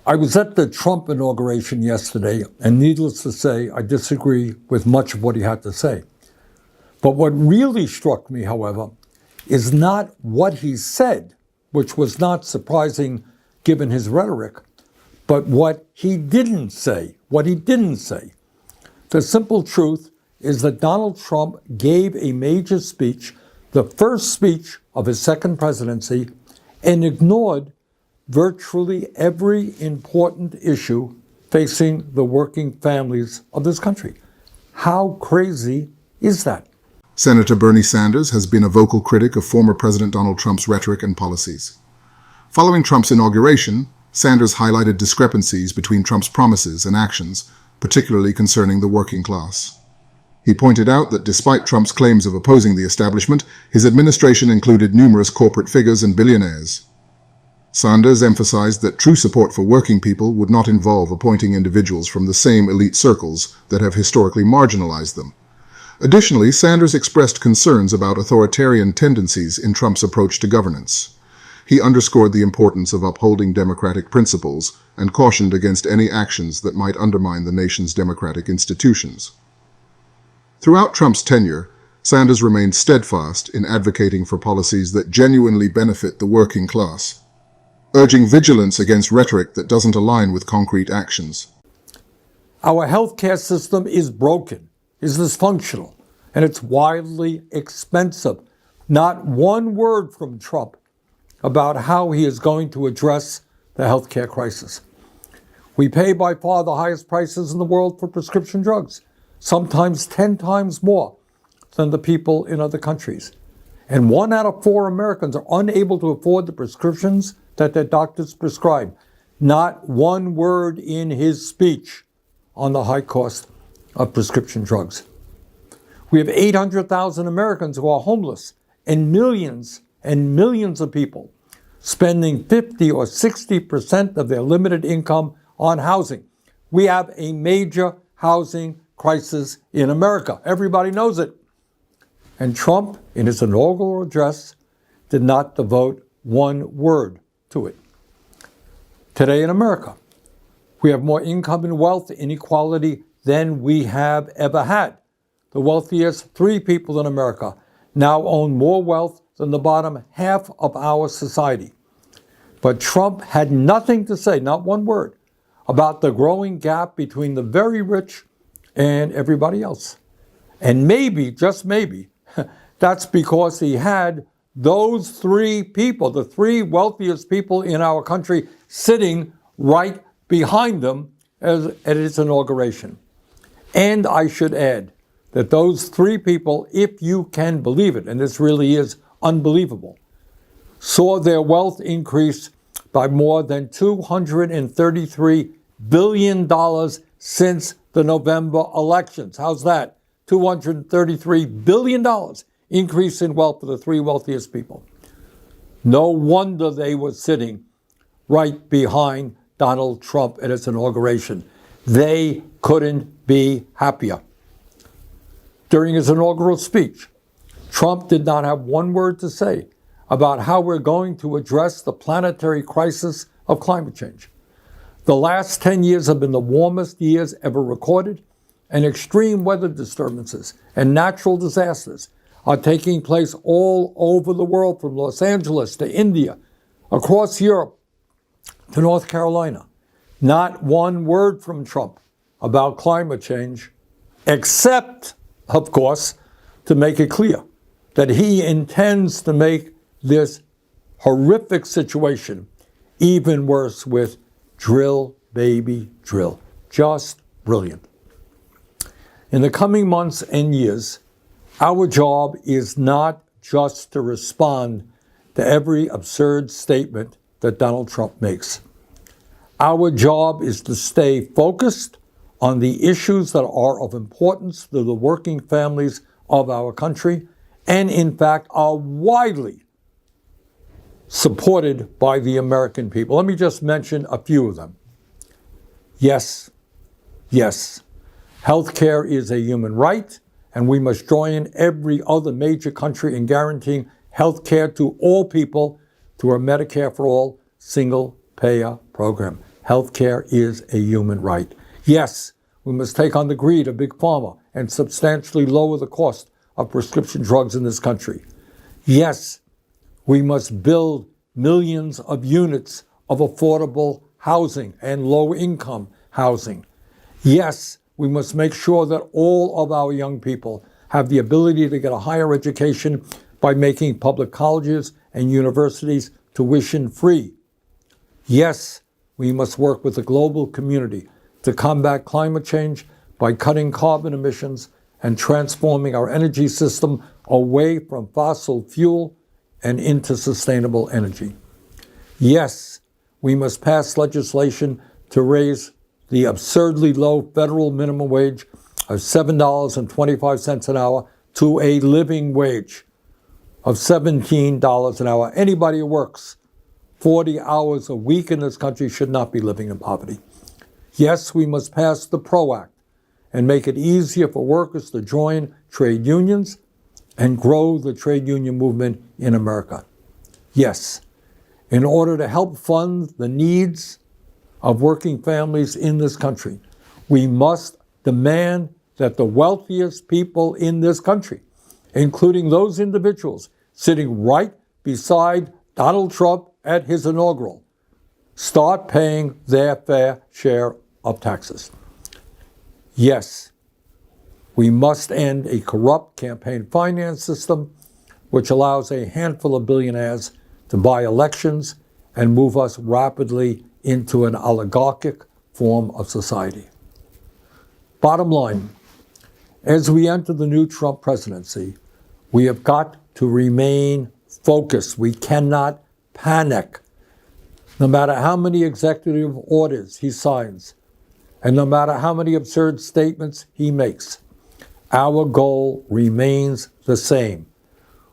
I was at the Trump inauguration yesterday, and needless to say, I disagree with much of what he had to say. But what really struck me, however, is not what he said, which was not surprising given his rhetoric, but what he didn't say, The simple truth is that Donald Trump gave a major speech, the first speech of his second presidency, and ignored virtually every important issue facing the working families of this country. How crazy is that? Senator Bernie Sanders has been a vocal critic of former President Donald Trump's rhetoric and policies. Following Trump's inauguration, Sanders highlighted discrepancies between Trump's promises and actions, particularly concerning the working class. He pointed out that despite Trump's claims of opposing the establishment, his administration included numerous corporate figures and billionaires. Sanders emphasized that true support for working people would not involve appointing individuals from the same elite circles that have historically marginalized them. Additionally, Sanders expressed concerns about authoritarian tendencies in Trump's approach to governance. He underscored the importance of upholding democratic principles and cautioned against any actions that might undermine the nation's democratic institutions. Throughout Trump's tenure, Sanders remained steadfast in advocating for policies that genuinely benefit the working class, urging vigilance against rhetoric that doesn't align with concrete actions. Our healthcare system is broken, is dysfunctional, and it's wildly expensive. Not one word from Trump about how he is going to address the healthcare crisis. We pay by far the highest prices in the world for prescription drugs, sometimes 10 times more than the people in other countries. And 1 out of 4 Americans are unable to afford the prescriptions that their doctors prescribe. Not one word in his speech on the high cost of prescription drugs. We have 800,000 Americans who are homeless and millions of people spending 50 or 60% of their limited income on housing. We have a major housing crisis in America. Everybody knows it. And Trump, in his inaugural address, did not devote one word to it. Today in America, we have more income and wealth inequality than we have ever had. The wealthiest 3 people in America now own more wealth than the bottom half of our society. But Trump had nothing to say, not one word, about the growing gap between the very rich and everybody else. And maybe, just maybe, that's because he had those 3 people, the 3 wealthiest people in our country, sitting right behind them at his inauguration. And I should add that those 3 people, if you can believe it, and this really is unbelievable, saw their wealth increase by more than $233 billion since the November elections. How's that? $233 billion increase in wealth for the 3 wealthiest people. No wonder they were sitting right behind Donald Trump at his inauguration. They couldn't be happier. During his inaugural speech, Trump did not have one word to say about how we're going to address the planetary crisis of climate change. The last 10 years have been the warmest years ever recorded, and extreme weather disturbances and natural disasters are taking place all over the world, from Los Angeles to India, across Europe to North Carolina. Not one word from Trump about climate change, except, of course, to make it clear that he intends to make this horrific situation even worse with drill, baby, drill. Just brilliant. In the coming months and years, our job is not just to respond to every absurd statement that Donald Trump makes. Our job is to stay focused on the issues that are of importance to the working families of our country, and in fact are widely supported by the American people. Let me just mention a few of them. Yes, healthcare is a human right, and we must join every other major country in guaranteeing healthcare to all people through a Medicare for All single-payer program. Healthcare is a human right. Yes, we must take on the greed of Big Pharma and substantially lower the cost of prescription drugs in this country. Yes, we must build millions of units of affordable housing and low-income housing. Yes, we must make sure that all of our young people have the ability to get a higher education by making public colleges and universities tuition-free. Yes, we must work with the global community to combat climate change by cutting carbon emissions and transforming our energy system away from fossil fuel and into sustainable energy. Yes, we must pass legislation to raise the absurdly low federal minimum wage of $7.25 an hour to a living wage of $17 an hour. Anybody who works 40 hours a week in this country should not be living in poverty. Yes, we must pass the PRO Act and make it easier for workers to join trade unions and grow the trade union movement in America. Yes, in order to help fund the needs of working families in this country, we must demand that the wealthiest people in this country, including those individuals sitting right beside Donald Trump at his inaugural, start paying their fair share of taxes. Yes, we must end a corrupt campaign finance system which allows a handful of billionaires to buy elections and move us rapidly into an oligarchic form of society. Bottom line, as we enter the new Trump presidency, we have got to remain focused. We cannot panic. No matter how many executive orders he signs, and no matter how many absurd statements he makes, our goal remains the same.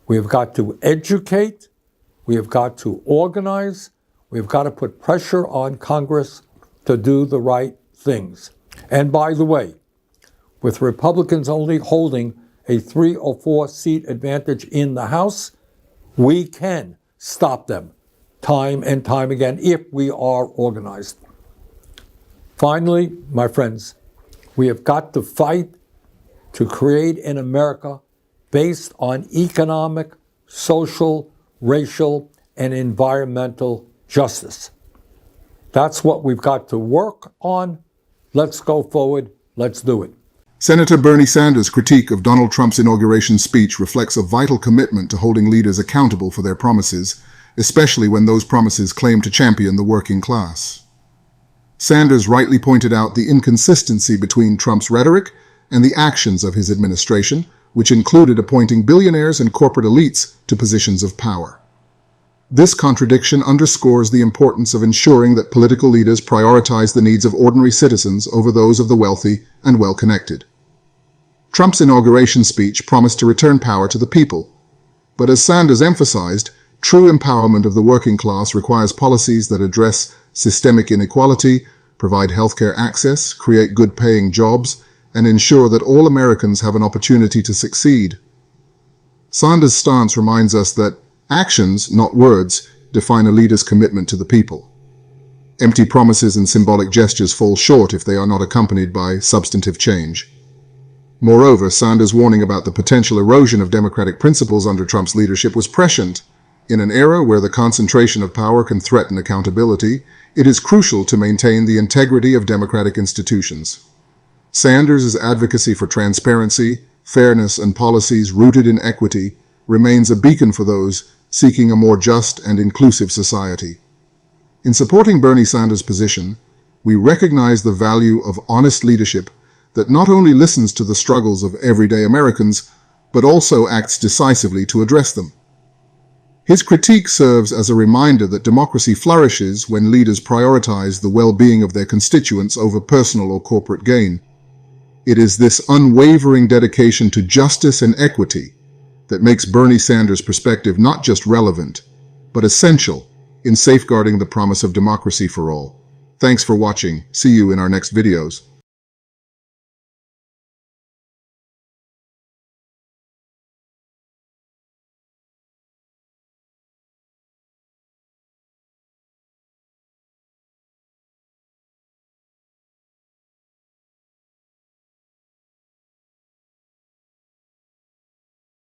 We have got to educate, we have got to organize, we have got to put pressure on Congress to do the right things. And by the way, with Republicans only holding a 3 or 4 seat advantage in the House, we can stop them time and time again if we are organized. Finally, my friends, we have got to fight to create an America based on economic, social, racial, and environmental justice. That's what we've got to work on. Let's go forward. Let's do it. Senator Bernie Sanders' critique of Donald Trump's inauguration speech reflects a vital commitment to holding leaders accountable for their promises, especially when those promises claim to champion the working class. Sanders rightly pointed out the inconsistency between Trump's rhetoric and the actions of his administration, which included appointing billionaires and corporate elites to positions of power. This contradiction underscores the importance of ensuring that political leaders prioritize the needs of ordinary citizens over those of the wealthy and well-connected. Trump's inauguration speech promised to return power to the people, but as Sanders emphasized, true empowerment of the working class requires policies that address systemic inequality, provide healthcare access, create good-paying jobs, and ensure that all Americans have an opportunity to succeed. Sanders' stance reminds us that actions, not words, define a leader's commitment to the people. Empty promises and symbolic gestures fall short if they are not accompanied by substantive change. Moreover, Sanders' warning about the potential erosion of democratic principles under Trump's leadership was prescient. In an era where the concentration of power can threaten accountability, it is crucial to maintain the integrity of democratic institutions. Sanders' advocacy for transparency, fairness, and policies rooted in equity remains a beacon for those seeking a more just and inclusive society. In supporting Bernie Sanders' position, we recognize the value of honest leadership that not only listens to the struggles of everyday Americans, but also acts decisively to address them. His critique serves as a reminder that democracy flourishes when leaders prioritize the well-being of their constituents over personal or corporate gain. It is this unwavering dedication to justice and equity that makes Bernie Sanders' perspective not just relevant, but essential in safeguarding the promise of democracy for all. Thanks for watching. See you in our next videos.